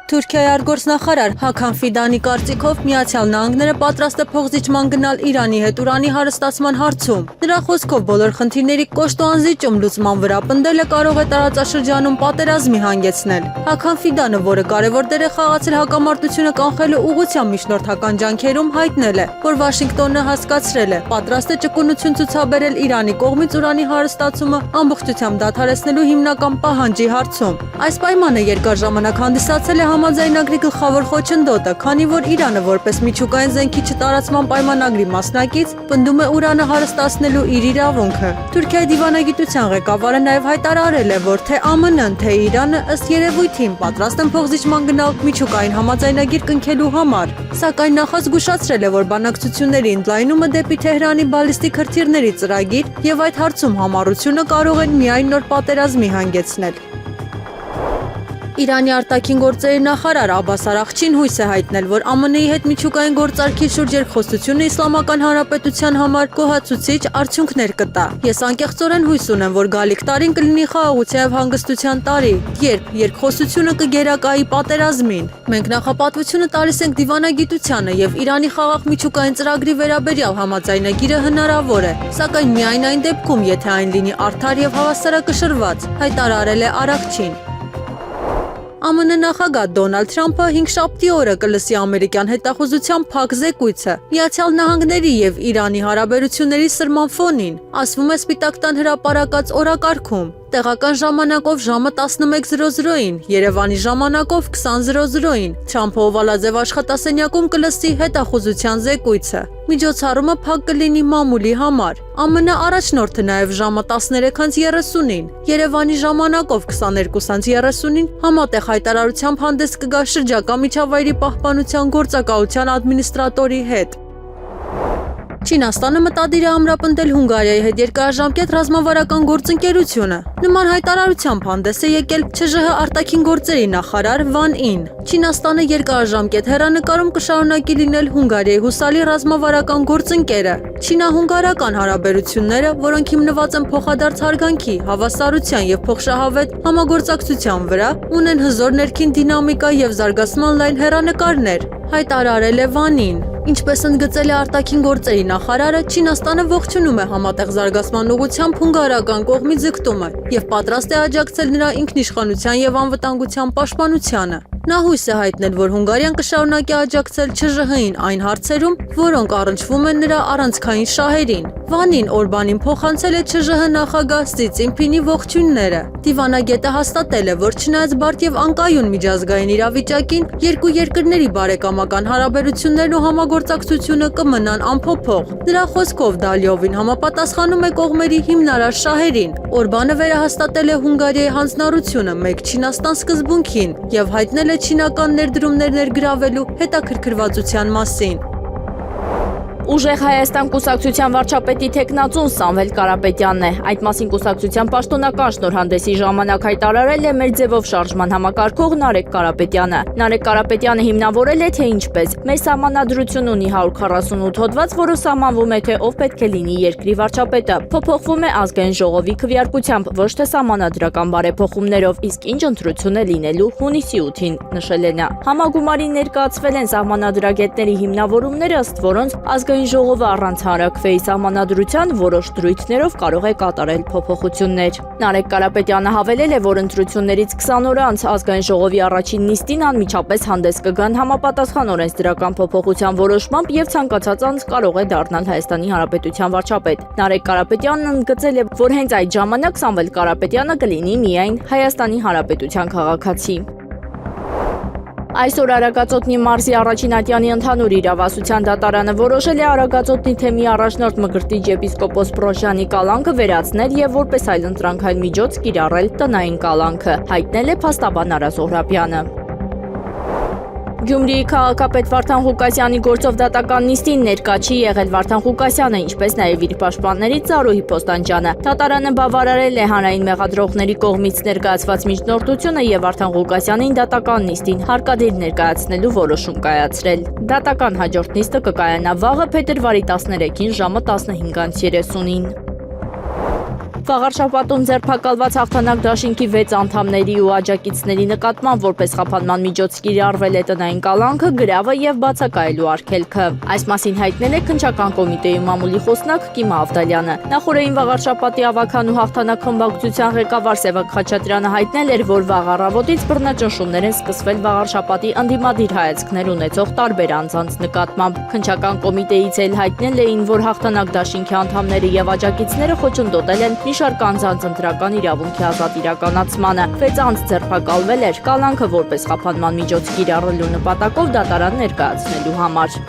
Թուրքիայի արտգործնախարար Հական Ֆիդանի կարծիքով Միացյալ Նահանգները պատրաստ է փոխզիջման գնալ Իրանի հետ ուրանի հարստացման հարցում։ Նրա խոսքով բոլոր խնդիրների կոշտ ու անզիջում լուծման վրա պնդելը կարող է տարածաշրջանում պատերազմի հանգեցնել։ Հական Ֆիդանը, որը կարևոր դեր է խաղացել հակամարտությունը կանխելու ուղղությամբ միջնորդական ջանքերում, հայտնել է, որ Վաշինգտոնը հասկացրել է, պատրաստ է ճկունություն ցուցաբերել Իրանի կողմից ուրանի հարստացումը ամբողջությամբ դադարեցնելու հիմնական պահանջի հարցում։ Այս պայմանը երկար ժամանակ հանդիսացել է համաձայնագրի գլխավոր խոչընդոտը, քանի որ Իրանը որպես միջուկային զենքի չտարածման պայմանագրի մասնակից պնդում է ուրանը հարստացնելու իր իրավունքը։ Թուրքիայի դիվանագիտության ղեկավարը նաև հայտարարել է, որ թե ԱՄՆ-ն, թե Իրանը ըստ երևույթին պատրաստ են փոխզիջման գնալ միջուկային համաձայնագիր կնքելու համար։ Սակայն նախ զգուշացրել է, որ բանակցությունների ընդլայնումը դեպի Թեհրանի բալիստիկ հրթիռների ծրագիր եւ այդ հարցում համառությունը կարող են միայն նոր պատերազմի հանգեցնել։ Իրանի արտաքին գործերի նախարար Աբբաս Արաղչին հույս է հայտնել, որ ԱՄՆ-ի հետ միջուկային գործարքի շուրջ երկխոսությունը Իսլամական Հանրապետության համար գոհացուցիչ արդյունքներ կտա։ Ես անկեղծորեն հույս ունեմ, որ գալիք տարին կլինի խաղաղության եւ հանգստության տարի, երբ երկխոսությունը կգերակայի պատերազմին։ Մենք նախապատվությունը տալիս ենք դիվանագիտությանը եւ Իրանի խաղաղ միջուկային ծրագրի վերաբերյալ համաձայնագիրը հնարավոր է, սակայն միայն այն դեպքում, եթե այն լինի արդար եւ հավասարակշռված, հայտարարել է Արաղչին։ ԱՄՆ նախագահ Դոնալդ Թրամփը հինգշաբթի օրը կլսի ամերիկյան հետախուզության փակ զեկույցը Միացյալ Նահանգների եւ Իրանի հարաբերությունների սրման ֆոնին, ասվում է Սպիտակ տան հրապարակած օրակարգում։ Տեղական ժամանակով ժամը 11:00-ին, Երևանի ժամանակով 20:00-ին Թրամփը Օվալաձև աշխատասենյակում կլսի հետախուզության զեկույցը։ Միջոցառումը փակ կլինի մամուլի համար։ ԱՄՆ առաջնորդը նաև ժամը 13:30-ին, Երևանի ժամանակով 22:30-ին համատեղ հայտարարությամբ հանդես կգա շրջակա միջավայրի պահպանության գործակալության ադմինիստրատորի հետ։ Չինաստանը մտադիր է ամրապնդել Հունգարիայի հետ երկարաժամկետ ռազմավարական գործընկերությունը։ Նման հայտարարությամբ հանդես է եկել ՉԺՀ արտաքին գործերի նախարար Վան Ին։ Չինաստանը երկարաժամկետ հեռանկարում կշարունակի լինել Հունգարիայի հուսալի ռազմավարական գործընկերը։ Չինա-հունգարական հարաբերությունները, որոնք հիմնված են փոխադարձ հարգանքի, հավասարության եւ փոխշահավետ համագործակցության վրա, ունեն հզոր ներքին դինամիկա եւ զարգացման լայն հեռանկարներ, հայտարարել է Վանին։ Ինչպես ընդգծել է արտաքին գործերի նախարարը, Չինաստանը ողջունում է համատեղ զարգացման ուղղությամբ հունգարական կողմի ձգտումը եւ պատրաստ է աջակցել նրա ինքնիշխանության եւ անվտանգության պաշտպանությանը։ Նա հույս է հայտնել, որ Հունգարիան կշարունակի աջակցել ՉԺՀ-ին այն հարցերում, որոնք առնչվում են նրա առանցքային շահերին։ Վանին Օրբանին փոխանցել է ՉԺՀ նախագահ Սի Ցինփինի ողջույնները։ Դիվանագետը հաստատել է, որ չնայած բարդ եւ անկայուն միջազգային իրավիճակին, երկու երկրների բարեկամական հարաբերություններն ու համագործակցությունը կմնան անփոփոխ։ Նրա խոսքով դա լիովին համապատասխանում է կողմերի հիմնարար շահերին։ Օրբանը վերահաստատել է Հունգարիայի հանձնառությունը մեկ Չինաստան սկզբունքին եւ հայտնել է չինական ներդրումներ ներգրավելու հետաքրքրվածության մասին։ Ուժեղ Հայաստան կուսակցության վարչապետի թեկնածուն Սամվել Կարապետյանն է։ Այդ մասին կուսակցության պաշտոնական շնորհանդեսի ժամանակ հայտարարել է մեր ձևով շարժման համակարգող Նարեկ Կարապետյանը։ Նարեկ Կարապետյանը հիմնավորել է, թե ինչպես մեր սահմանադրություն ունի 148 հոդված, որը սահմանվում է, թե ով պետք է լինի երկրի վարչապետը։ Փոփոխվում է ազգային ժողովի քվեարկությամբ, ոչ թե սահմանադրական բարեփոխումներով, իսկ ինչ ընտրություն է լինելու հունիսի 8-ին, նշել է նա։ Համագումարին ներկայացվել են սահմանադրագետների հիմնավորումները, ըստ որոնց ազգային ժողովը առանց հանրաքվեի սահմանադրության որոշ դրույթներով կարող է կատարել փոփոխություններ։ Նարեկ Կարապետյանը հավելել է, որ ընտրություններից 20 օր անց ազգային ժողովի առաջին նիստին անմիջապես հանդես կգան համապատասխան օրենսդրական փոփոխության որոշմամբ եւ ցանկացած անձ կարող է դառնալ Հայաստանի Հանրապետության վարչապետ։ Նարեկ Կարապետյանն ընդգծել է, որ հենց այդ ժամանակ Սամվել Կարապետյանը կլինի միայն Հայաստանի Հանրապետության քաղաքացի։ Այսօր Արագածոտնի մարզի առաջին ատյանի ընդհանուր իրավասության դատարանը որոշել է Արագածոտնի թեմի առաջնորդ Մկրտիչ եպիսկոպոս Պրոշյանի կալանքը վերացնել եւ որպես այլընտրանքային միջոց կիրառել տնային կալանքը, հայտնել է փաստաբան Արա Զոհրաբյանը։ Գյումրիի քաղաքապետ Վարդան Ղուկասյանի գործով դատական նիստին ներկա չի եղել Վարդան Ղուկասյանը, ինչպես նաև իր պաշտպաններից Զարուհի Պոստանջյանը։ Դատարանը բավարարել է հանրային մեղադրողների կողմից ներկայացված միջնորդությունը եւ Վարդան Ղուկասյանին դատական նիստին հարկադիր ներկայացնելու որոշում կայացրել։ Դատական հաջորդ նիստը կկայանա վաղը փետրվարի 13-ին ժամը 15:30-ին։ Վաղար շաբաթում ձերբակալված հաղթանակ դաշինքի 6 անդամների ու աջակիցների նկատմամբ որպես խափանման միջոց կիրառվել է տնային կալանքը, գրավը եւ բացակայելու արգելքը։ Այս մասին հայտնել է քննչական կոմիտեի մամուլի խոսնակ Կիմա Ավդալյանը։ Նախորդին վաղար շաբաթի ավականու հաղթանակ խմբակցության ղեկավար Սևակ Խաչատրյանը հայտնել էր, որ վաղ առավոտից բռնաճնշումներ են սկսվել վաղար շաբաթի ընդդիմադիր հայացքներ ունեցող տարբեր անձանց նկատմամբ։ Քննչական կոմիտեից էլ հայտնել էին, որ հաղթանակ դաշինքի անդամները եւ աջակիցները խոչընդոտել են մի շարք անձանց ընտրական իրավունքի ազատ իրականացմանը։ 6 անձ ձերբակալվել էր կալանքը որպես խափանման միջոց կիրառելու նպատակով դատարան ներկայացնելու համար։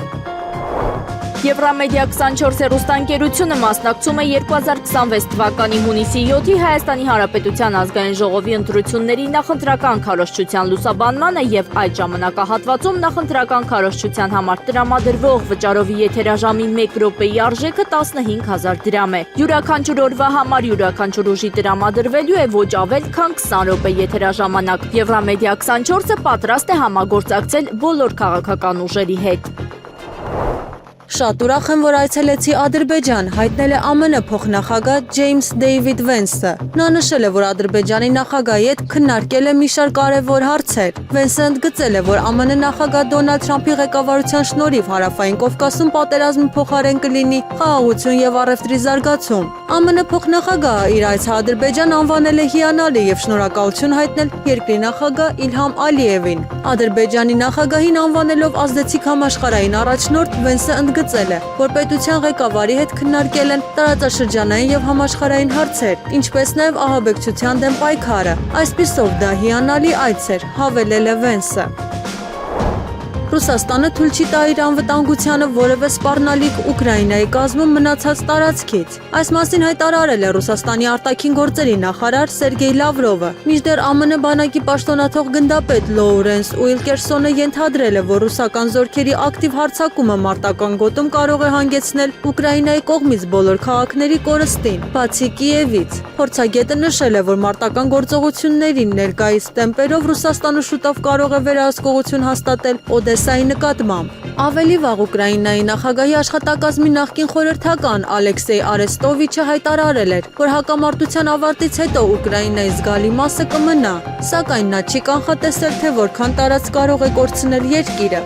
Եվրամեդիա 24 հեռուստաընկերությունը մասնակցում է 2026 թվականի հունիսի 7-ի Հայաստանի Հանրապետության ազգային ժողովի ընտրությունների նախընտրական քարոզչության լուսաբանմանը եւ այդ ժամանակահատվածում նախընտրական քարոզչության համար տրամադրվող վճարովի եթերաժամի 1 րոպեի արժեքը 15000 դրամ է։ Յուրաքանչյուր օրվա համար յուրաքանչյուր ուժի տրամադրվելու է ոչ ավել քան 20 րոպե եթերաժամանակ։ Եվրամեդիա 24-ը պատրաստ է համագործակցել բոլոր քաղաքական ուժերի հետ։ Շատ ուրախ եմ, որ այցելեցի Ադրբեջան, հայտնել է ԱՄՆ փոխնախագահ Ջեյմս Դեյվիդ Վենսը։ Նա նշել է, որ Ադրբեջանի նախագահի հետ քննարկել է մի շարք կարևոր հարցեր։ Վենսը ընդգծել է, որ ԱՄՆ նախագահ Դոնալդ Թրամփի ղեկավարության շնորհիվ Հարավային Կովկասում պատերազմի փոխարեն կլինի խաղաղություն եւ առևտրի զարգացում։ ԱՄՆ փոխնախագահը իր այցը Ադրբեջան անվանել է հիանալի եւ շնորհակալություն հայտնել երկրի նախագահ Իլհամ Ալիևին։ Ադրբեջանի նախագահին անվանելով ազդեցիկ համաշխարհային առաջնորդ Վենսը ընդգծել է, որ պետության ղեկավարի հետ քննարկել են տարածաշրջանային եւ համաշխարհային հարցեր, ինչպես նաեւ ահաբեկչության դեմ պայքարը։ Այսպիսով դա հիանալի այց էր, հավելել է Վենսը։ Ռուսաստանը թույլ չի տա իր անվտանգությանը որևէ սպառնալիք Ուկրաինայի կազմում մնացած տարածքից։ Այս մասին հայտարարել է Ռուսաստանի արտաքին գործերի նախարար Սերգեյ Լավրովը։ Մինչդեռ ԱՄՆ բանակի պաշտոնաթող գնդապետ Լոուրենս Ուիլկերսոնը ենթադրել է, որ ռուսական զորքերի ակտիվ հարձակումը մարտական գոտում կարող է հանգեցնել Ուկրաինայի կողմից բոլոր քաղաքների կորստին, բացի Կիևից։ Փորձագետը նշել է, որ մարտական գործողություններին ներկայիս տեմպերով Ռուսաստանը շուտով կարող է վերահսկողություն հաստատել Օդեսայի նկատմամբ։ Ավելի վաղ Ուկրաինայի նախագահի աշխատակազմի նախկին խորհրդական Ալեքսեյ Արեստովիչը հայտարարել էր, որ հակամարտության ավարտից հետո Ուկրաինայի զգալի մասը կմնա, սակայն նա չի կանխատեսել, թե որքան տարածք կարող է կորցնել երկիրը։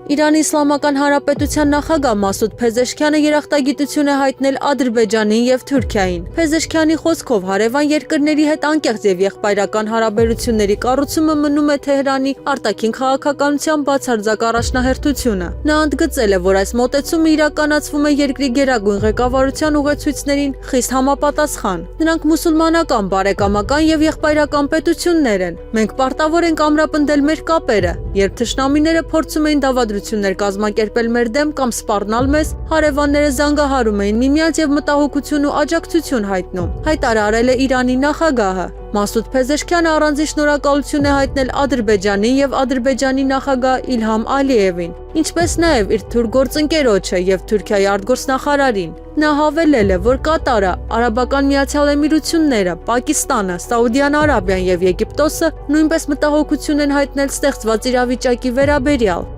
Իրանի Իսլամական Հանրապետության նախագահ Մասուդ Փեզեշքյանը երախտագիտություն է հայտնել Ադրբեջանին եւ Թուրքիային։ Փեզեշքյանի խոսքով հարևան երկրների հետ անկեղծ եւ եղբայրական հարաբերությունների կառուցումը մնում է Թեհրանի արտաքին քաղաքականության բացարձակ առաջնահերթությունը։ Նա ընդգծել է, որ այս մոտեցումը իրականացվում է երկրի գերագույն ղեկավարության ուղեցույցներին խիստ համապատասխան։ Նրանք մուսուլմանական, բարեկամական եւ եղբայրական պետություններ են։ Մենք պարտավոր ենք ամրապնդել մեր կապերը, երբ թշնամիները փորձում էին դավադրություններ կազմակերպել մեր դեմ կամ սպառնալ մեզ, հարևանները զանգահարում էին միմյանց եւ մտահոգություն ու աջակցություն հայտնում, հայտարարել է Իրանի նախագահը։ Մասուդ Փեզեշքյանը առանձին շնորհակալություն է հայտնել Ադրբեջանին եւ Ադրբեջանի նախագահ Իլհամ Ալիևին, ինչպես նաեւ իր թուրք գործընկերոջը եւ Թուրքիայի արտգործնախարարին։ Նա հավելել է, որ Կատարը, Արաբական Միացյալ Էմիրությունները, Պակիստանը, Սաուդյան Արաբիան եւ Եգիպտոսը նույնպես մտահոգություն են հայտնել ստեղծված իրավիճակի վերաբերյալ։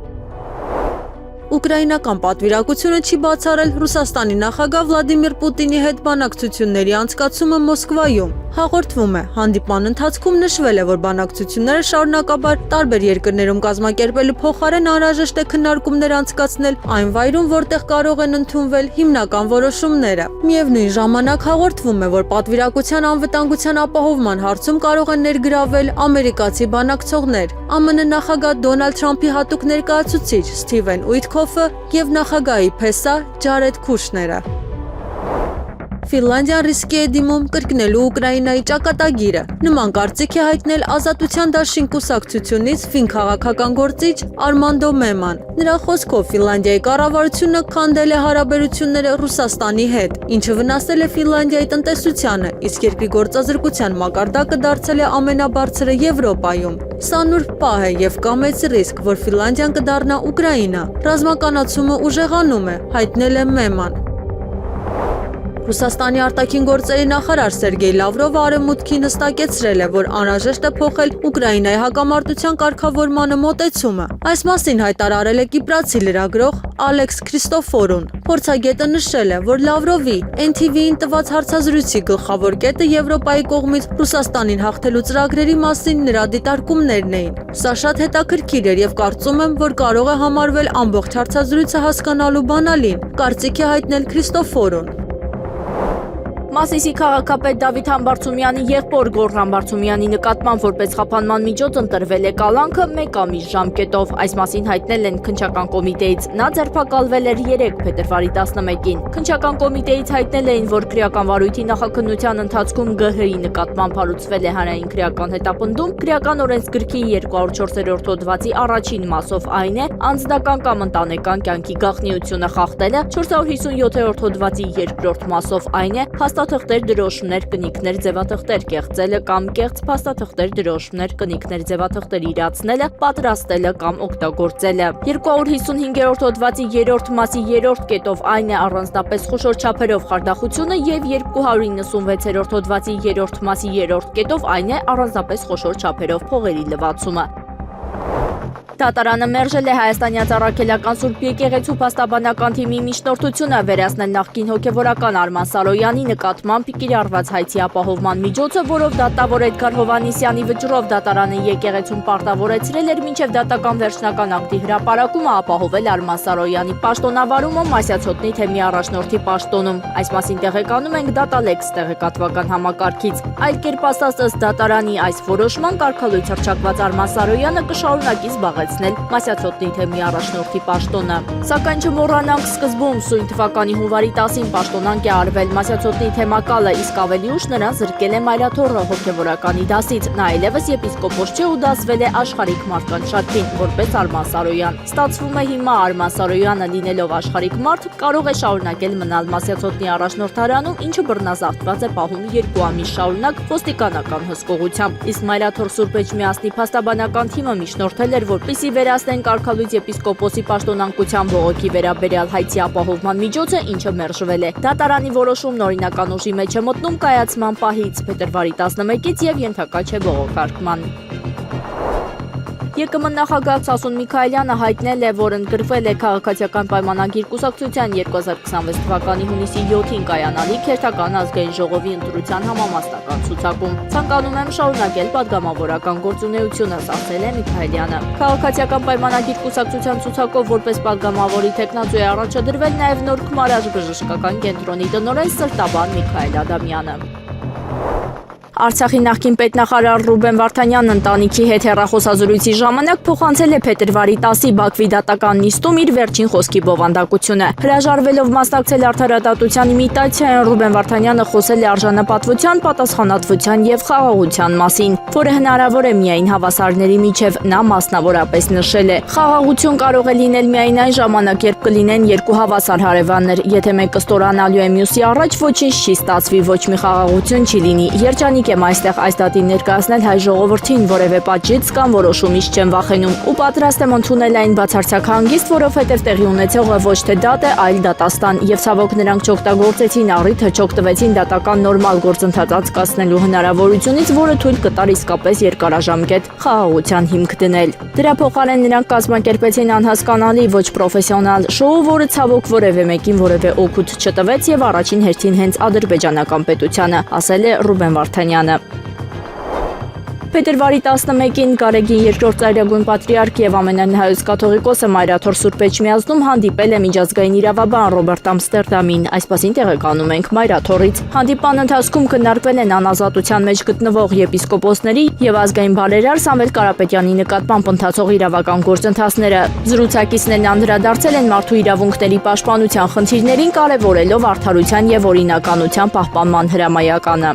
Ուկրաինական պատվիրակությունը չի բացառել Ռուսաստանի նախագահ Վլադիմիր Պուտինի հետ բանակցությունների անցկացումը Մոսկվայում։ Հաղորդվում է, հանդիպման ընթացքում նշվել է, որ բանակցությունները շարունակաբար տարբեր երկրներում կազմակերպելու փոխարեն անհրաժեշտ է քննարկումներ անցկացնել այն վայրում, որտեղ կարող են ընդունվել հիմնական որոշումները։ Միևնույն ժամանակ հաղորդվում է, որ պատվիրակության անվտանգության ապահովման հարցում կարող են ներգրավել ամերիկացի բանակցողներ, ԱՄՆ նախագահ Դոնալդ Թրամփի հատուկ ներկայացուցիչ Սթիվեն Ուիթքոֆը եւ նախագահի փեսա Ջարեդ Քուշները։ Ֆինլանդիան ռիսկի է դիմում կրկնելու Ուկրաինայի ճակատագիրը։ Նման կարծիք է հայտնել Ազատության դաշինք կուսակցությունից ֆին քաղաքական գործիչ Արմանդո Մեման։ Նրա խոսքով Ֆինլանդիայի կառավարությունը քանդել է հարաբերությունները Ռուսաստանի հետ, ինչը վնասել է Ֆինլանդիայի տնտեսությանը, իսկ երկրի գործազրկության մակարդակը դարձել է ամենաբարձրը Եվրոպայում։ Սա նուրբ պահ է եւ կա մեծ ռիսկ, որ Ֆինլանդիան կդառնա Ուկրաինա։ Ռազմականացումը ուժեղանում է, հայտնել է Մեման։ Ռուսաստանի արտաքին գործերի նախարար Սերգեյ Լավրովը արևմուտքին հստակեցրել է, որ անհրաժեշտ է փոխել Ուկրաինայի հակամարտության կարգավորմանը մոտեցումը։ Այս մասին հայտարարել է կիպրացի լրագրող Ալեքս Քրիստոֆորուն։ Փորձագետը նշել է, որ Լավրովի NTV-ին տված հարցազրույցի գլխավոր կետը Եվրոպայի կողմից Ռուսաստանին հաղթելու ծրագրերի մասին նրա դիտարկումներն էին։ Սա շատ հետաքրքիր էր եւ կարծում եմ, որ կարող է համարվել ամբողջ հարցազրույցը հասկանալու բանալին, կարծիք է հայտնել Քրիստոֆորուն։ Մասիսի քաղաքապետ Դավիթ Համբարձումյանի եղբոր Գոռ Համբարձումյանի նկատմամբ որպես խափանման միջոց ընտրվել է կալանքը 1 ամիս ժամկետով։ Այս մասին հայտնել են քննչական կոմիտեից։ Նա ձերբակալվել էր 3 փետրվարի 11-ին։ Քննչական կոմիտեից հայտնել էին, որ քրեական վարույթի նախաքննության ընթացքում ԳՀ-ի նկատմամբ հարուցվել է հանրային քրեական հետապնդում, քրեական օրենսգրքի 204-րդ հոդվածի առաջին մասով այն է անձնական կամ ընտանեկան կյանքի գաղտնիությունը խախտելը, 457-րդ հոդվածի երկրորդ մասով այն է փաստաթղթեր, դրոշներ, կնիքներ, ձևաթղթեր կեղծելը կամ կեղծ փաստաթղթեր, դրոշներ, կնիքներ, ձևաթղթեր իրացնելը, պատրաստելը կամ օգտագործելը։ 255-րդ հոդվածի 3-րդ մասի 3-րդ կետով այն է առանձնապես խոշոր չափերով խարդախությունը եւ 296-րդ հոդվածի 3-րդ մասի 3-րդ կետով այն է առանձնապես խոշոր չափերով փողերի լվացումը։ Դատարանը մերժել է Հայաստանյան Առաքելական Սուրբ Եկեղեցու փաստաբանական թիմի միջնորդությունը վերացնել նախկին հոգևորական Արման Սարոյանի նկատմամբ կիրառված հայցի ապահովման միջոցը, որով դատավոր Էդգար Հովհաննիսյանի վճռով դատարանը եկեղեցուն պարտավորեցրել էր մինչև դատական վերջնական ակտի հրապարակումը ապահովել Արման Սարոյանի պաշտոնավարումը Մասյացոտնի թեմի առաջնորդի պաշտոնում։ Այս մասին տեղեկանում ենք Դատալեքս տեղեկատվական համակարգից։ Այլ կերպ ասած, ըստ դատարանի այս որոշման կարգալույց հռչակված Արման Սարոյանը կշարունակի զբաղել Մասյացոտնի թեմի առաջնորդի պաշտոնը։ Սակայն չմոռանանք, սկզբում սույն թվականի հունվարի 10-ին պաշտոնանկ է արվել Մասյացոտնի թեմակալը, իսկ ավելի ուշ նրան զրկել է Մայրաթոռը հոգևորականի դասից։ Նա այլևս եպիսկոպոս չէ ու դասվել է աշխարհիկ մարդկանց շարքին, որպես Արման Սարոյան։ Ստացվում է հիմա Արման Սարոյանը լինելով աշխարհիկ մարդ կարող է շարունակել մնալ Մասյացոտնի առաջնորդարանում, ինչը բռնազավթված է պահում 2 ամիս շարունակ ոստիկանական հսկողությամբ։ Իսկ Մայրաթոռ Սուրբ Էջմիածնի փաստաբանական թիմը միջնորդել էր, որպեսզի վերացնեն կարգալույց եպիսկոպոսի պաշտոնանկության բողոքի վերաբերյալ հայցի ապահովման միջոցը, ինչը մերժվել է։ Դատարանի որոշումն օրինական ուժի մեջ է մտնում կայացման պահից փետրվարի 11-ից եւ ենթակա չէ բողոքարկման։ ԵԿՄ նախագահ Սասուն Միքայելյանը հայտնել է, որ ընդգրկվել է քաղաքացիական պայմանագիր կուսակցության 2026 թվականի հունիսի 7-ին կայանալիք հերթական ազգային ժողովի ընտրության համամասնական ցուցակում։ Ցանկանում եմ շարունակել падգամավորական գործունեությունը, ասել է Միքայելյանը։ Քաղաքացիական պայմանագիր կուսակցության ցուցակով որպես падգամավորի տեխնացու է առաջադրվել նաև նոր Քմարաժ բժշկական կենտրոնի տնօրեն Սրտաբան Միքայել Ադամյանը։ Արցախի նախկին պետնախարար Ռուբեն Վարդանյանն ընտանիքի հետ հեռախոսազրույցի ժամանակ փոխանցել է փետրվարի 10-ի Բաքվի դատական նիստում իր վերջին խոսքի բովանդակությունը։ Հրաժարվելով մասնակցել արդարադատության իմիտացիային, Ռուբեն Վարդանյանը խոսել է արժանապատվության, պատասխանատվության եւ խաղաղության մասին, որը հնարավոր է միայն հավասարների միջև, նա մասնավորապես նշել է. Խաղաղություն կարող է լինել միայն այն ժամանակ, երբ կլինեն երկու հավասար հարևաններ, եթե մեկը ստորանալու է մյուսի առաջ, ոչինչ չի ստացվի, ոչ մի խաղաղություն չի լինի։ Երջանիկ եմ այստեղ այս դատին ներկայացնել հայ ժողովրդին, որևէ պատժից կամ որոշումից չեմ վախենում ու պատրաստ եմ ընդունել այն բացարձակ հանգիստ, որովհետև տեղի ունեցողը ոչ թե դատ է, այլ դատաստան, եւ ցավոք նրանք չօգտագործեցին առիթը, չօգտվեցին դատական նորմալ գործընթաց անցկացնելու հնարավորությունից, որը թույլ կտար իսկապես երկարաժամկետ խաղաղության հիմք դնել։ Դրա փոխարեն նրանք կազմակերպեցին անհասկանալի, ոչ պրոֆեսիոնալ շոու, որը ցավոք որևէ մեկին որևէ օգուտ չտվեց եւ առաջին հերթին հենց ադրբեջանական պետությանը, ասել է Ռուբեն Վարդանյանը։ Փետրվարի 11-ին Գարեգին երկրորդ ծայրագույն պատրիարք եւ ամենայն հայոց կաթողիկոսը Մայրաթոռ Սուրբ Էջմիածնում հանդիպել է միջազգային իրավաբան Ռոբերտ Ամստերդամին, այսպասին տեղեկանում ենք Մայրաթոռից։ Հանդիպան ընթացքում քննարկվել են անազատության մեջ գտնվող եպիսկոպոսների եւ ազգային բարերար Սամվել Կարապետյանի նկատմամբ ընթացող իրավական գործընթացները։ Զրուցակիցներն անդրադարձել են մարդու իրավունքների պաշտպանության խնդիրներին, կարևորելով արդարության եւ օրինականության պահպանման հրամայականը։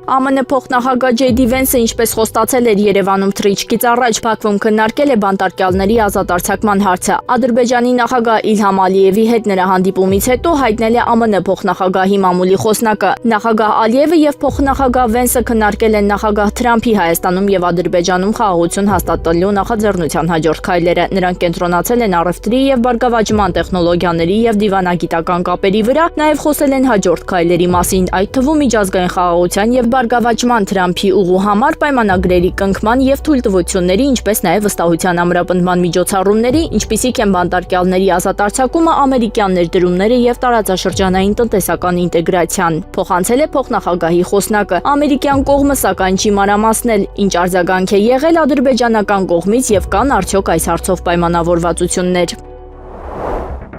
ԱՄՆ փոխնախագահ Ջեյ Դի Վենսը ինչպես խոստացել էր Երևանում թռիչքից առաջ Բաքվում քննարկել է բանտարկյալների ազատ արձակման հարցը։ Ադրբեջանի նախագահ Իլհամ Ալիևի հետ նրա հանդիպումից հետո հայտնել է ԱՄՆ փոխնախագահի մամուլի խոսնակը։ Նախագահ Ալիևը եւ փոխնախագահ Վենսը քննարկել են նախագահ Թրամփի Հայաստանում եւ Ադրբեջանում խաղաղություն հաստատելու նախաձեռնության հաջորդ քայլերը։ Նրանք կենտրոնացել են առևտրի եւ բարգավաճման տեխնոլոգիաների եւ դիվանագիտական կապերի վրա, նաեւ խոսել են հաջորդ քայլերի մասին, այդ թվում միջազգային խաղաղության եւ բարգավաճման Թրամփի ուղու համար պայմանագրերի կնքման եւ թույլտվությունների, ինչպես նաեւ վստահության ամրապնդման միջոցառումների, ինչպիսիք են բանտարկյալների ազատ արձակումը, ամերիկյան ներդրումները եւ տարածաշրջանային տնտեսական ինտեգրացիան։ Փոխանցել է փոխնախագահի խոսնակը։ Ամերիկյան կողմը սակայն չի մանրամասնել, ինչ արձագանք է եղել ադրբեջանական կողմից եւ կան արդյոք այս հարցով պայմանավորվածություններ։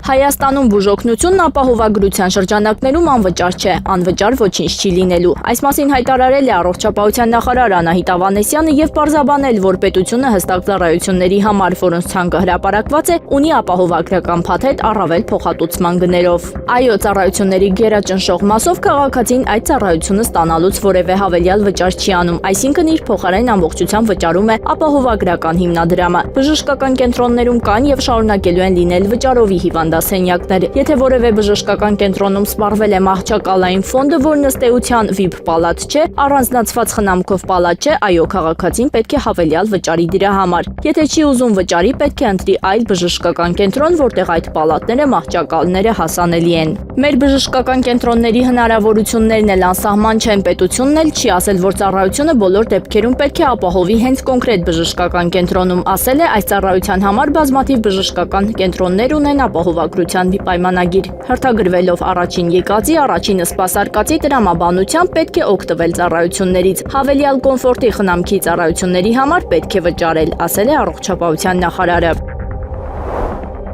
Հայաստանում բուժօգնությունն ապահովագրության շրջանակներում անվճար չէ, անվճար ոչինչ չի լինելու։ Այս մասին հայտարարել է առողջապահության նախարար Անահիտ Ավանեսյանը եւ պարզաբանել, որ պետությունը հստակ ծառայությունների համար, որոնց ցանկը հրապարակված է, ունի ապահովագրական փաթեթ առավել փոխհատուցման գներով։ Այո, ծառայությունների գերաճնշող մասով քաղաքացին այդ ծառայությունը ստանալուց որևէ հավելյալ վճար չի անում, այսինքն իր փոխարեն ամբողջությամբ վճարում է ապահովագրական հիմնադրամը։ Բժշկական կենտրոններում կան եւ շարունակելու են լինել վճարովի հիվանդասենյակներ։ Եթե որևէ բժշկական կենտրոնում սպառվել է մահճակալային ֆոնդը, որն ըստ էության VIP պալատ չէ, առանձնացված խնամքով պալատ չէ, այո, քաղաքացին պետք է հավելյալ վճարի դրա համար։ Եթե չի ուզում վճարի, պետք է ընտրի այլ բժշկական կենտրոն, որտեղ այդ պալատները, մահճակալները հասանելի են։ Մեր բժշկական կենտրոնների հնարավորություններն էլ անսահման չեն, պետությունն էլ չի ասել, որ ծառայությունը բոլոր դեպքերում պետք է ապահովի հենց կոնկրետ բժշկական կենտրոնում, ասել է այս ծառայության համար բազմաթիվ բժշկական կենտրոններ ունեն ապահովագրության պայմանագիր։ Հերթագրվելով առաջին եկածի, առաջինը սպասարկածի տրամաբանությամբ պետք է օգտվել ծառայություններից։ Հավելյալ կոմֆորտի խնամքի ծառայությունների համար պետք է վճարել, ասել է առողջապահության նախարարը։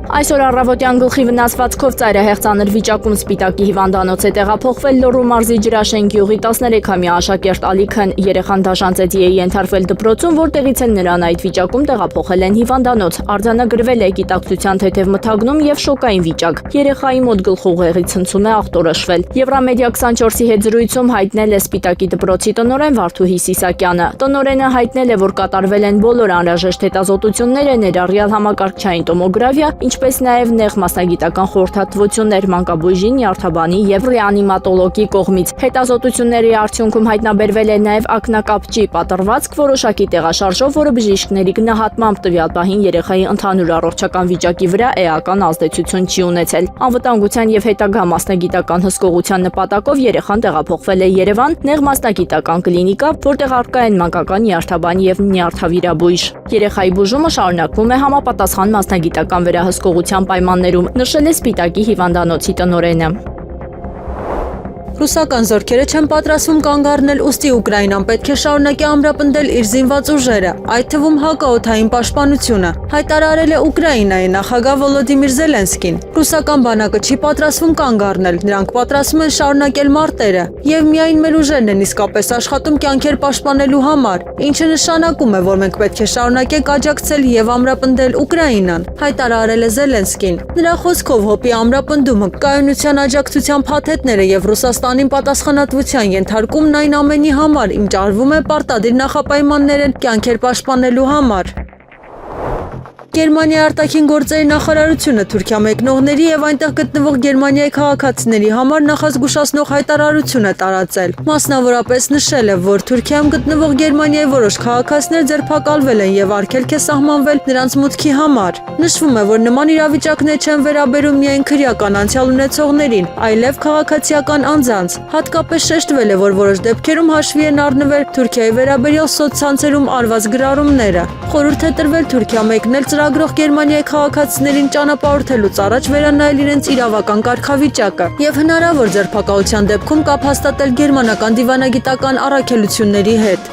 Այսօր առավոտյան գլխի վնասվածքով ծայրահեղ ծանր վիճակում Սպիտակի հիվանդանոց է տեղափոխվել Լոռու մարզի Ջրաշեն գյուղի 13-ամյա աշակերտ Ալիքն։ Երեխան դաշնցեցի է ենթարկվել դպրոցում, որտեղից էլ նրան այդ վիճակում տեղափոխել են հիվանդանոց։ Արձանագրվել է գիտակցության թեթև մթագնում եւ շոկային վիճակ։ Երեխայի մոտ գլխուղեղի ցնցում է ախտորոշվել։ Եվրամեդիա 24-ի հետ զրույցում հայտնել է Սպիտակի դպրոցի տնօրեն Վարդուհի Սիսակյանը։ Տնօրենը հայտնել է, որ կատարվել են բոլոր անհրաժեշտ հետազոտությունները, ներառյալ համակարգչային տոմոգրաֆիա, ինչպես նաև նեղ մասնագիտական խորհրդատվություններ մանկաբույժի, նյարդաբանի եւ ռեանիմատոլոգի կողմից։ Հետազոտությունների արդյունքում հայտնաբերվել է նաև ակնակապճի պատրվածք որոշակի տեղաշարժով, որը բժիշկների գնահատմամբ տվյալ պահին երեխայի ընդհանուր առողջական վիճակի վրա էական ազդեցություն չի ունեցել։ Անվտանգության եւ հետագա մասնագիտական հսկողության նպատակով երեխան տեղափոխվել է Երևան նեղ մասնագիտական կլինիկա, որտեղ առկա են մանկական նյարդաբան եւ նյարդավիրաբույժ։ Երեխայի բուժումը շարունակվում է համապատասխան մասնագիտական վերահսկողության պայմաններում, նշել է Սպիտակի հիվանդանոցի տնօրենը։ Ռուսական զորքերը չեն պատրաստվում կանգ առնել, ուստի Ուկրաինան պետք է շարունակի ամրապնդել իր զինված ուժերը, այդ թվում հակաօդային պաշտպանությունը, հայտարարել է Ուկրաինայի նախագահ Վոլոդիմիր Զելենսկին։ Ռուսական բանակը չի պատրաստվում կանգ առնել, նրանք պատրաստվում են շարունակել մարտերը, եւ միայն մեր ուժերն են իսկապես աշխատում կյանքեր պաշտպանելու համար, ինչը նշանակում է, որ մենք պետք է շարունակենք աջակցել եւ ամրապնդել Ուկրաինան, հայտարարել է Զելենսկին։ Նրա խոսքով հոպի ամրապնդումը, կայունության աջակցության փաթեթները եւ Ռուսաստանին պատասխանատվության ենթարկումն այն ամենի համար, ինչ արվում է պարտադիր նախապայմաններ են կյանքեր պաշտպանելու համար։ Գերմանիայի արտաքին գործերի նախարարությունը Թուրքիա մեկնողների եւ այնտեղ գտնվող Գերմանիայի քաղաքացիների համար նախազգուշացնող հայտարարություն է տարածել։ Մասնավորապես նշել է, որ Թուրքիայում գտնվող Գերմանիայի որոշ քաղաքացիներ ձերբակալվել են եւ արգելք է սահմանվել նրանց մուտքի համար։ Նշվում է, որ նման իրավիճակներ չեն վերաբերում միայն քրեական անցյալ ունեցողներին, այլև քաղաքացիական անձանց։ Հատկապես շեշտվել է, որ որոշ դեպքերում հաշվի են առնվել Թուրքիայի վերաբերյալ սոցցանցերում արված գրառումները։ Խորհուրդ է տրվել Թուրքիա մեկնել ծրագրող Գերմանիայի քաղաքացիներին ճանապարհորդելուց առաջ վերանայել իրենց իրավական կարգավիճակը եւ հնարավոր ձերբակալության դեպքում կապ հաստատել գերմանական դիվանագիտական առաքելությունների հետ։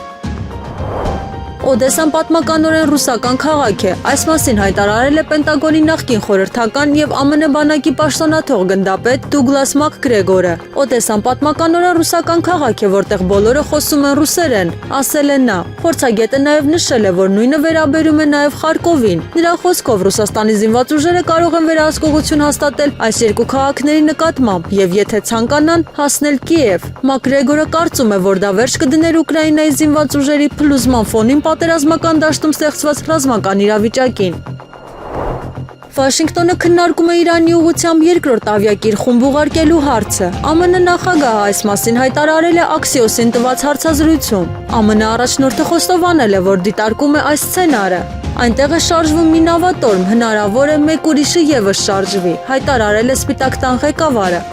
Օդեսան պատմականորեն ռուսական քաղաք է։ Այս մասին հայտարարել է Պենտագոնի նախկին խորհրդական եւ ԱՄՆ բանակի պաշտոնաթող գնդապետ Դուգլաս Մակգրեգորը։ Օդեսան պատմականորեն ռուսական քաղաք է, որտեղ բոլորը խոսում են ռուսերեն, ասել է նա։ Փորձագետը նաեւ նշել է, որ նույնը վերաբերում է նաեւ Խարկովին։ Նրա խոսքով Ռուսաստանի զինված ուժերը կարող են վերահսկողություն հաստատել այս երկու քաղաքների նկատմամբ եւ եթե ցանկանան հասնել Կիև։ Մակգրեգորը կարծում է, որ դա վերջ կդներ Ուկրաինայի զինված ուժերի փլուզման ֆոնին պատերազմական դաշտում ստեղծված ռազմական իրավիճակին։ Վաշինգտոնը քննարկում է Իրանի ուղղությամբ երկրորդ ավիակիր խումբ ուղարկելու հարցը։ ԱՄՆ նախագահը այս մասին հայտարարել է Axios-ին տված հարցազրույցում։ ԱՄՆ առաջնորդը խոստովանել է, որ դիտարկում է այս սցենարը։ Այնտեղ է շարժվում մի նավատորմ, հնարավոր է մեկ ուրիշը ևս շարժվի, հայտարարել է Սպիտակ տան ղեկավարը։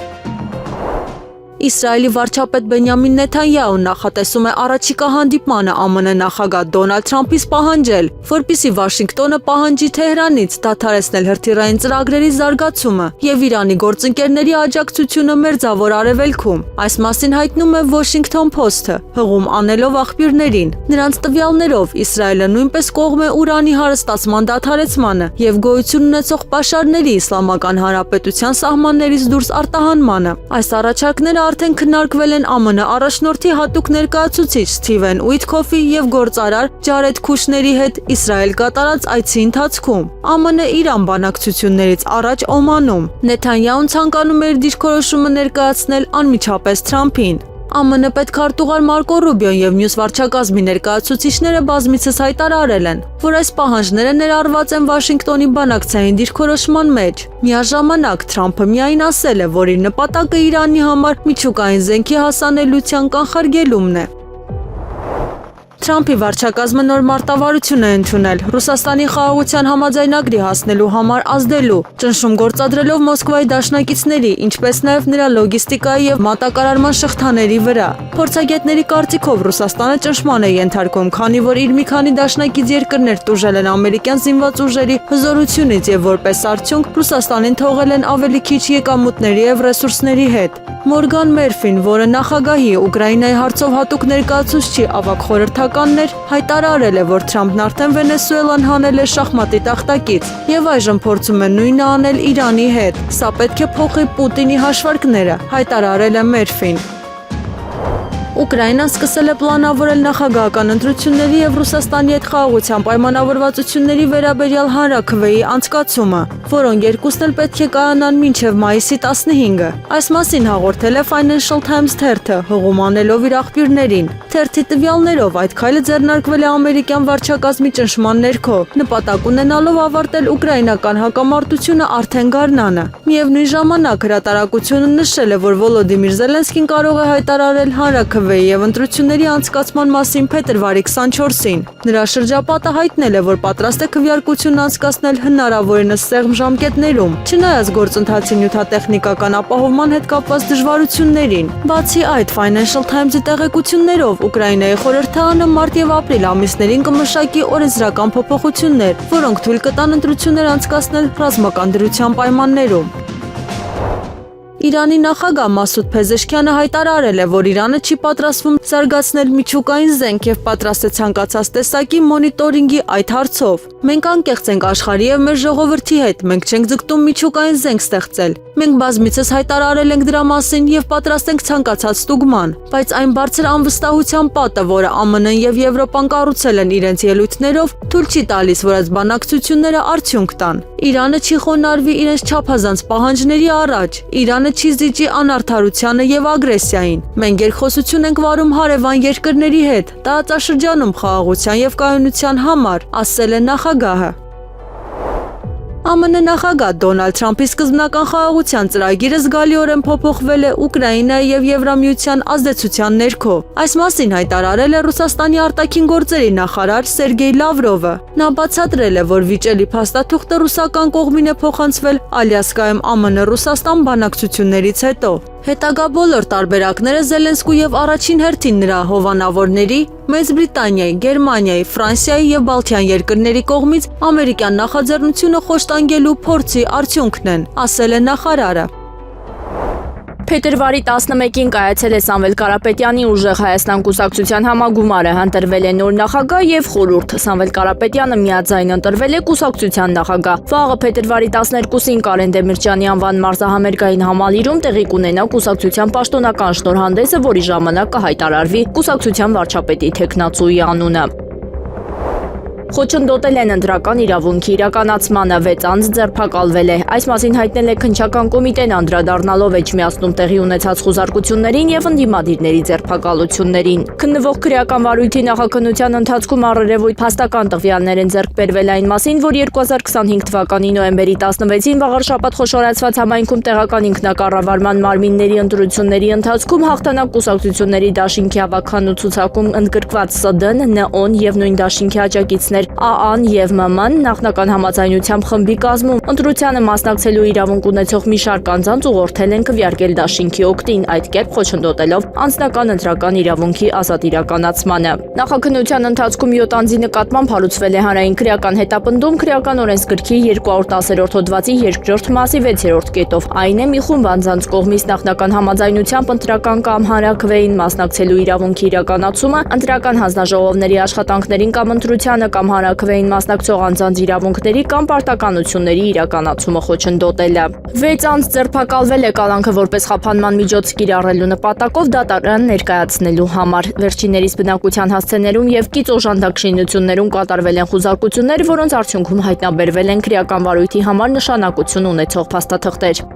Իսրայելի վարչապետ Բենյամին Նեթանյահուն նախատեսում է առաջիկա հանդիպմանը ԱՄՆ նախագահ Դոնալդ Թրամփից պահանջել, որպեսզի Վաշինգտոնը պահանջի Թեհրանից դադարեցնել հրթիռային ծրագրերի զարգացումը եւ Իրանի գործընկերների աջակցությունը Մերձավոր Արևելքում։ Այս մասին հայտնում է Washington Post-ը, հղում անելով աղբյուրներին։ Նրանց տվյալներով Իսրայելը նույնպես կողմ է Ուրանի հարստացման դադարեցմանը եւ գոյություն ունեցող պաշարների Իսլամական Հանրապետության սահմաններից դուրս արտահանմանը։ Այս առաջարկները արդեն քննարկվել են ԱՄՆ առաջնորդի հատուկ ներկայացուցիչ Սթիվեն Ուիթքոֆի եւ գործարար Ջարեդ Քուշների հետ Իսրայել կատարած այցի ընթացքում։ ԱՄՆ-Իրան բանակցություններից առաջ Օմանում Նեթանյահուն ցանկանում էր դիրքորոշումը ներկայացնել անմիջապես Թրամփին։ ԱՄՆ պետքարտուղար Մարկո Ռուբիոն եւ մյուս վարչակազմի ներկայացուցիչները բազմիցս հայտարարել են, որ այս պահանջները ներառված են Վաշինգտոնի բանակցային դիրքորոշման մեջ։ Միաժամանակ Թրամփը միայն ասել է, որ իր նպատակը Իրանի համար միջուկային զենքի հասանելիության կանխարգելումն է։ Թրամփի վարչակազմը նոր մարտավարություն է ընդունել Ռուսաստանի խաղաղության համաձայնագրի հասնելու համար ազդելու, ճնշում գործադրելով Մոսկվայի դաշնակիցների, ինչպես նաև նրա լոգիստիկայի եւ մատակարարման շղթաների վրա։ Փորձագետների կարծիքով Ռուսաստանը ճնշման է ենթարկում, քանի որ իր մի քանի դաշնակից երկրներ տուժել են ամերիկյան զինված ուժերի հզորությունից եւ որպես արդյունք Ռուսաստանին թողել են ավելի քիչ եկամուտների եւ ռեսուրսների հետ։ Մորգան Մերֆին, որը նախագահի Ուկրաինայի հարցով հատուկ ներկայացուցչի ավագ խորհրդականներ, հայտարարել է, որ Թրամփն արդեն Վենեսուելան հանել է շախմատի տախտակից եւ այժմ փորձում է նույնը անել Իրանի հետ։ Սա պետք է փոխի Պուտինի հաշվարկները, հայտարարել է Մերֆին։ Ուկրաինան սկսել է պլանավորել նախագահական ընտրությունների եւ Ռուսաստանի հետ խաղաղության պայմանավորվածությունների վերաբերյալ հանրաքվեի անցկացումը, որոնք երկուսն էլ պետք է կայանան մինչեւ մայիսի 15-ը։ Այս մասին հաղորդել է Financial Times թերթը, հղում անելով իր աղբյուրներին։ Թերթի տվյալներով այդ քայլը ձեռնարկվել է ամերիկյան վարչակազմի ճնշման ներքո, նպատակ ունենալով ավարտել ուկրաինական հակամարտությունը արդեն գարնանը։ Միևնույն ժամանակ հրատարակությունը նշել է, որ Վոլոդիմիր Զելենսկին կարող է հայտարարել հանրաքվեի եւ ընտրությունների անցկացման մասին փետրվարի 24-ին։ Նրա շրջապատը հայտնել է, որ պատրաստ է քվեարկությունն անցկացնել հնարավորինս սեղմ ժամկետներում, չնայած գործընթացի նյութատեխնիկական ապահովման հետ կապված դժվարություններին։ Բացի այդ, Financial Times-ի տեղեկություններով Ուկրաինայի խորհրդարանը մարտ եւ ապրիլ ամիսներին կմշակի օրենսդրական փոփոխություններ, որոնք թույլ կտան ընտրություններ անցկացնել ռազմական դրության պայմաններում։ Իրանի նախագահ Մասուդ Փեզեշքյանը հայտարարել է, որ Իրանը չի պատրաստվում զարգացնել միջուկային զենք եւ պատրաստ է ցանկացած տեսակի մոնիտորինգի այդ հարցով։ Մենք անկեղծ ենք աշխարհի եւ մեր ժողովրդի հետ, մենք չենք ձգտում միջուկային զենք ստեղծել։ Մենք բազմիցս հայտարարել ենք դրա մասին եւ պատրաստ ենք ցանկացած ստուգման, բայց այն բարձր անվստահության պատը, որը ԱՄՆ-ն եւ Եվրոպան կառուցել են իրենց ելույթներով, թույլ չի տալիս, որ այս բանակցությունները արդյունք տան։ Իրանը չի խոնարհվի իրենց չափազանց պահանջների առաջ։ Իրանը չի զիջի անարդարությանը եւ ագրեսիային։ Մենք երկխոսություն ենք վարում հարևան երկրների հետ, տարածաշրջանում խաղաղության եւ կայունության համար, ասել է նախագահը։ ԱՄՆ նախագահ Դոնալդ Թրամփի սկզբնական խաղաղության ծրագիրը զգալիորեն փոփոխվել է Ուկրաինայի եւ Եվրամիության ազդեցության ներքո։ Այս մասին հայտարարել է Ռուսաստանի արտաքին գործերի նախարար Սերգեյ Լավրովը։ Նա բացատրել է, որ վիճելի փաստաթուղթը ռուսական կողմին է փոխանցվել Ալյասկայում ԱՄՆ-Ռուսաստան բանակցություններից հետո։ Հետագա բոլոր տարբերակները Զելենսկու եւ առաջին հերթին նրա հովանավորների, Մեծ Բրիտանիայի, Գերմանիայի, Ֆրանսիայի եւ Բալթյան երկրների կողմից ամերիկյան նախաձեռնությունը խոշտանգելու փորձի արդյունքն են, ասել է նախարարը։ Փետրվարի 11-ին կայացել է Սամվել Կարապետյանի ուժեղ Հայաստան կուսակցության համագումարը, ընտրվել է նոր նախագահ եւ խորհուրդ։ Սամվել Կարապետյանը միաձայն ընտրվել է կուսակցության նախագահ։ Վաղը փետրվարի 12-ին Կարեն Դեմիրճյանի անվան մարզահամերգային համալիրում տեղի կունենա կուսակցության պաշտոնական շնորհանդեսը, որի ժամանակ կհայտարարվի կուսակցության վարչապետի թեկնածուի անունը։ Խոչընդոտել են ընտրական իրավունքի իրականացմանը, 6 անձ ձերբակալվել է։ Այս մասին հայտնել է քննչական կոմիտեն, անդրադառնալով էջմիածնում տեղի ունեցած խուզարկություններին եւ ընդդիմադիրների ձերբակալություններին։ Քննվող քրեական վարույթի նախաքննության ընթացքում առերևույթ փաստական տվյալներ են ձեռք բերվել այն մասին, որ 2025 թվականի նոյեմբերի 16-ին վաղարշաբաթ խոշորացված համայնքում տեղական ինքնակառավարման մարմինների ընտրությունների ընթացքում հաղթանակ կուսակցությունների դաշինքի հավաքան ու ցուցակում ընդգրկված ՍԴ-ն, ՆՕ-ն եւ նույն դաշինքի աջակիցներ ԱԱ-ն եւ ՄՄ-ն նախնական համաձայնությամբ խմբի կազմում ընտրությանը մասնակցելու իրավունք ունեցող մի շարք անձանց ուղղորդել են քվեարկել դաշինքի օգտին, այդ կերպ խոչընդոտելով անձնական ընտրական իրավունքի ազատ իրականացմանը։ Նախաքննության ընթացքում 7 անձի նկատմամբ հարուցվել է հանրային քրեական հետապնդում քրեական օրենսգրքի 210-րդ հոդվածի 2-րդ մասի 6-րդ կետով։ Այն է մի խումբ անձանց կողմից նախնական համաձայնությամբ ընտրական կամ հանրաքվեին մասնակցելու իրավունքի իրականացումը, ընտրական հանձնաժողովների աշխատանքներին կամ ընտրությանը կամ հանրաքվեին մասնակցող անձանց իրավունքների կամ պարտականությունների իրականացումը խոչընդոտելը։ 6 անձ ձերբակալվել է կալանքը որպես խափանման միջոց կիրառելու նպատակով դատարան ներկայացնելու համար։ Վերջիններիս բնակության հասցեներում եւ կից օժանդակշինություններում կատարվել են խուզարկություններ, որոնց արդյունքում հայտնաբերվել են քրեական վարույթի համար նշանակություն ունեցող փաստաթղթեր։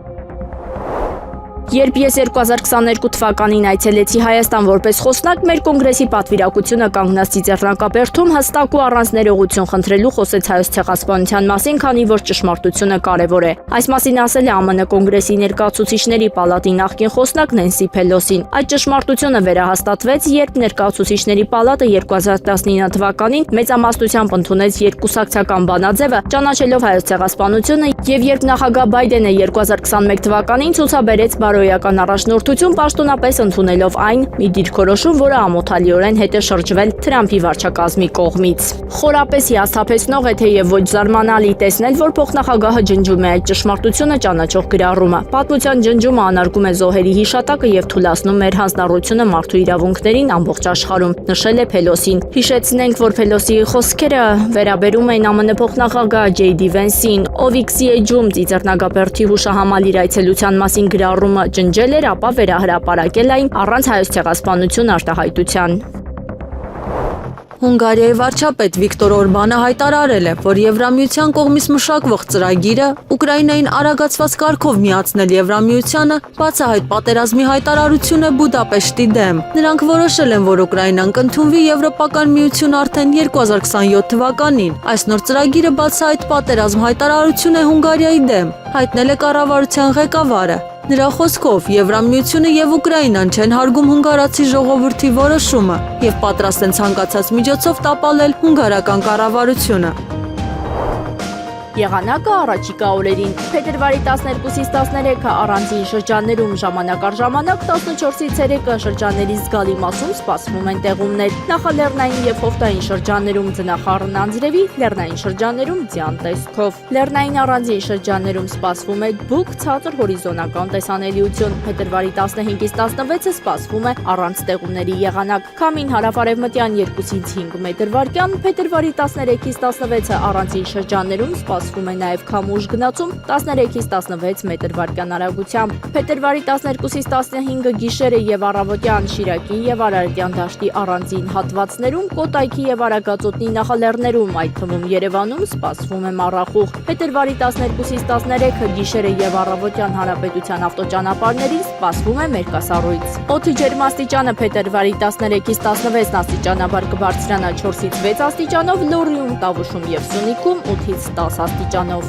Երբ ես 2022 թվականին այցելեցի Հայաստան որպես խոսնակ, մեր կոնգրեսի պատվիրակությունը կանգնած Ծիծեռնակաբերդում հստակ ու առանց ներողություն խնդրելու խոսեց Հայոց ցեղասպանության մասին, քանի որ ճշմարտությունը կարևոր է։ Այս մասին ասել է ԱՄՆ կոնգրեսի ներկայացուցիչների պալատի նախկին խոսնակ Նենսի Փելոսին։ Այդ ճշմարտությունը վերահաստատվեց, երբ ներկայացուցիչների պալատը 2019 թվականին մեծամասնությամբ ընդունեց երկկուսակցական բանաձևը, ճանաչելով Հայոց ցեղասպանությունը, եւ երբ նախագահ Բայդենը 2021 թվականին ցուցաբերեց բարոյական առաջնորդություն, պաշտոնապես ընդունելով այն մի դիրքորոշում, որը ամոթալիորեն հետ է շրջվել Թրամփի վարչակազմի կողմից։ Խորապես հիասթափեցնող է թեև ոչ զարմանալի տեսնել, որ փոխնախագահը ջնջում է այդ ճշմարտությունը ճանաչող գրառումը։ Պատմության ջնջումը անարգում է զոհերի հիշատակը եւ թուլացնում մեր հանձնառությունը մարդու իրավունքներին ամբողջ աշխարհում, նշել է Փելոսին։ Հիշեցնենք, որ Փելոսիի խոսքերը վերաբերում են ԱՄՆ փոխնախագահ Ջեյ Դի Վենսին, ով X-ի էջում Ծիծեռնակաբերդի հուշահամալիր այցելության մասին գրառումը ջնջել էր, ապա վերահրապարակել այն առանց Հայոց ցեղասպանություն արտահայտության։ Հունգարիայի վարչապետ Վիկտոր Օրբանը հայտարարել է, որ Եվրամիության կողմից մշակվող ծրագիրը Ուկրաինային արագացված կարգով միացնել Եվրամիությանը բացահայտ պատերազմի հայտարարություն է Բուդապեշտի դեմ։ Նրանք որոշել են, որ Ուկրաինան կընդունվի Եվրոպական միություն արդեն 2027 թվականին։ Այս նոր ծրագիրը բացահայտ պատերազմ հայտարարություն է Հունգարիայի դեմ, հայտնել է կառավարության ղեկավարը։ Նրա խոսքով Եվրամիությունը եւ Ուկրաինան չեն հարգում հունգարացի ժողովրդի որոշումը եւ պատրաստ են ցանկացած միջոցով տապալել հունգարական կառավարությունը։ Եղանակը առաջիկա օրերին փետրվարի 12-ից 13-ը առանձին շրջաններում ժամանակ առ ժամանակ 14-ից 3-ը շրջանների զգալի մասում սպասվում են տեղումներ, նախալեռնային եւ հովտային շրջաններում ձնախառն անձրևի, լեռնային շրջաններում ձյան տեսքով։ Լեռնային առանձին շրջաններում սպասվում է բուք ցածր հորիզոնական տեսանելիություն, փետրվարի 15-ից 16-ը սպասվում է առանց տեղումների եղանակ, քամին հարավարևմտյան 2-ից 5 մետր/վայրկյան, փետրվարի 13-ից 16-ը առանձին շրջաններում սպասվում է նաև քամուշ գնացում 13-ից 16 մետր/վայրկյան արագությամբ։ Փետրվարի 12-ից 15-ը գիշերը եւ առավոտյան Շիրակի եւ Արարատյան դաշտի առանձին հատվածներում, Կոտայքի եւ Արագածոտնի նախալեռներում, այդ թվում Երևանում սպասվում է մառախուղ։ Փետրվարի 12-ից 13-ը գիշերը եւ առավոտյան հանրապետության ավտոճանապարհներին սպասվում է մերկասառույց։ Օդի ջերմաստիճանը փետրվարի 13-ից 16 աստիճանաբար կբարձրանա 4-ից 6 աստիճանով, Լոռիում, Տավուշում եւ Սյունիքում 8-ից 10 աստիճանով։